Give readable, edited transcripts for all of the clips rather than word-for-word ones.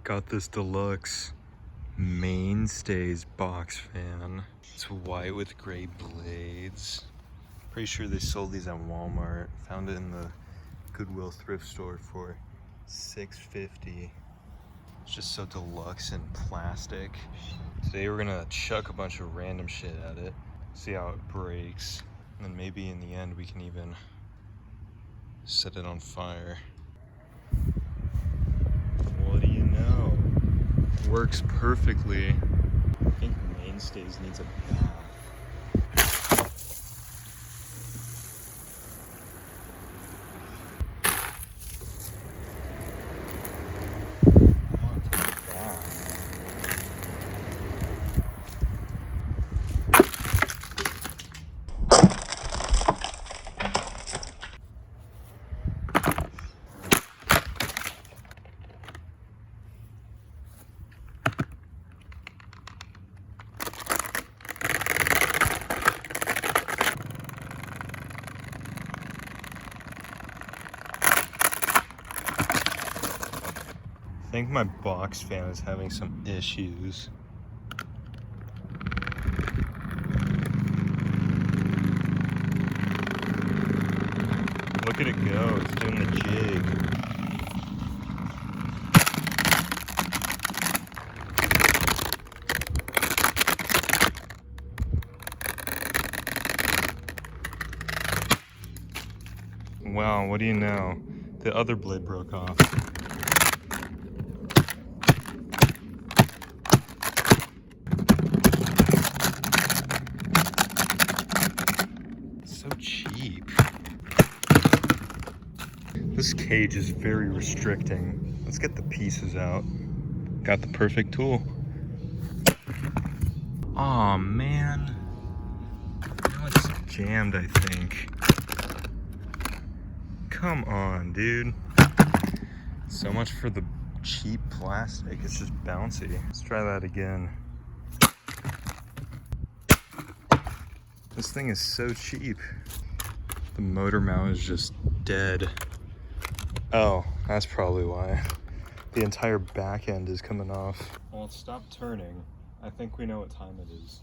Got this deluxe Mainstays Box Fan. It's white with gray blades. Pretty sure they sold these at Walmart. Found it in the Goodwill thrift store for $6.50. It's just so deluxe and plastic. Today we're gonna chuck a bunch of random shit at it, see how it breaks, and then maybe in the end we can even set it on fire. What do you know? Works perfectly. I think Mainstays needs a bath. I think my box fan is having some issues. Look at it go, it's doing the jig. Wow, what do you know? The other blade broke off. So cheap. This cage is very restricting. Let's get the pieces out. Got the perfect tool. Aw, man. Now it's jammed, I think. Come on, dude. So much for the cheap plastic. It's just bouncy. Let's try that again. This thing is so cheap. The motor mount is just dead. Oh, that's probably why. The entire back end is coming off. Well, it stopped turning. I think we know what time it is.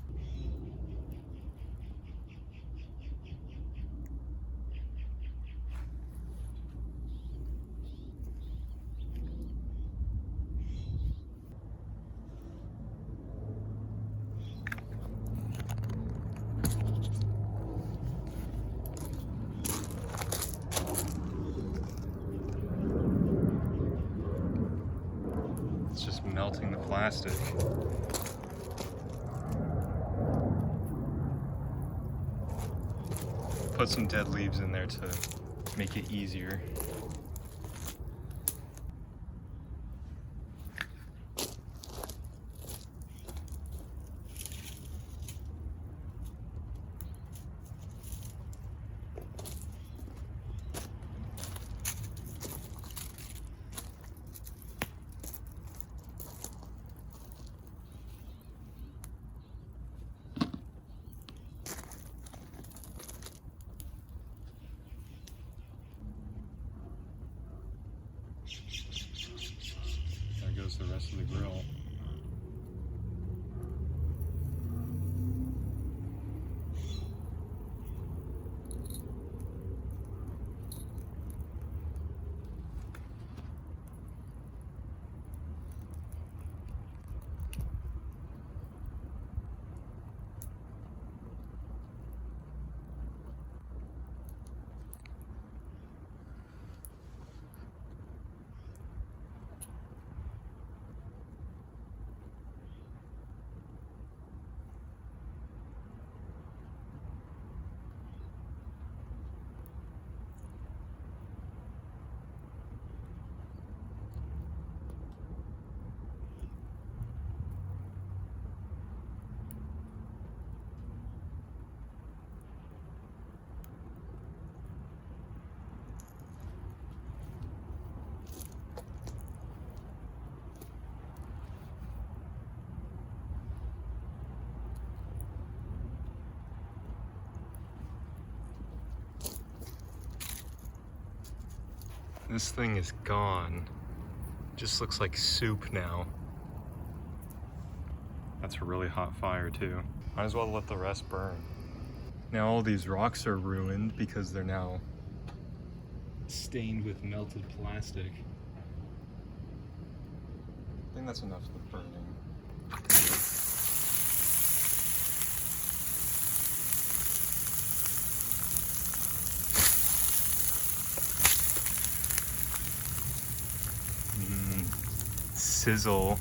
It's just melting the plastic. Put some dead leaves in there to make it easier. There goes the rest of the grill. This thing is gone. just looks like soup now. That's a really hot fire too. Might as well let the rest burn. Now all these rocks are ruined because they're now stained with melted plastic. I think that's enough of burning. Sizzle.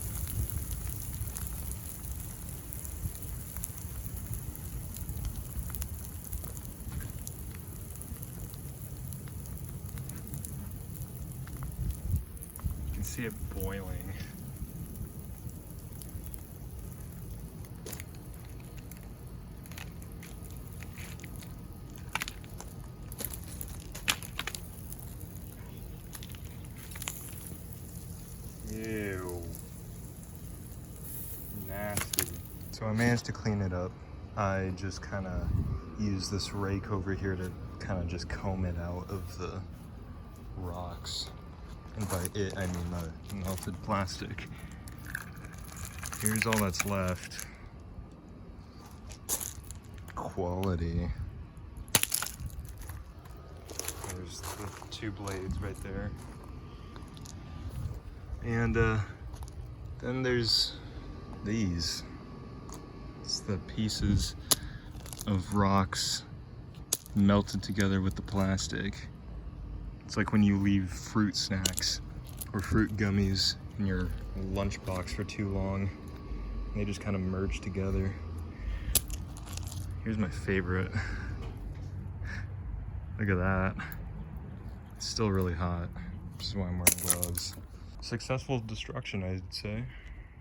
You can see it boiling. Ew. Nasty. So I managed to clean it up. I just kind of used this rake over here to kind of just comb it out of the rocks. And by it, I mean the melted plastic. Here's all that's left. Quality. There's the 2 blades right there. And then there's these. It's the pieces of rocks melted together with the plastic. It's like when you leave fruit snacks or fruit gummies in your lunchbox for too long. They just kind of merge together. Here's my favorite. Look at that. It's still really hot, which is why I'm wearing gloves. Successful destruction, I'd say.